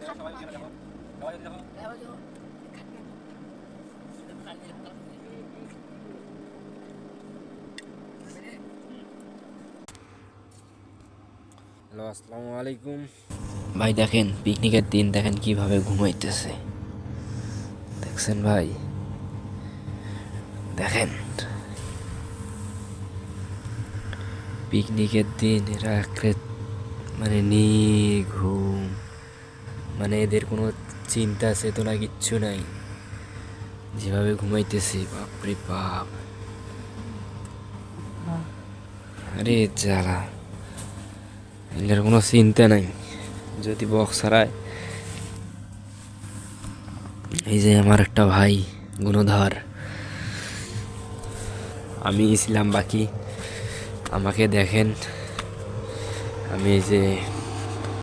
Hello, আসসালামু আলাইকুম। ভাই দেখেন পিকনিকের দিন দেখেন কিভাবে ঘুমাইতেছে, দেখছেন ভাই? দেখেন পিকনিকের দিন এরা মানে নিঘুম, মানে এদের কোনো চিন্তা চেতনা কিচ্ছু নাই, যেভাবে ঘুমাইতেছে বাপরে বাপ। আরে জ্বালা, এদের কোনো চিন্তা নাই। যদি বক্স হারায়, এই যে আমার একটা ভাই গুণধর, আমি ছিলাম বাকি, আমাকে দেখেন, আমি এই যে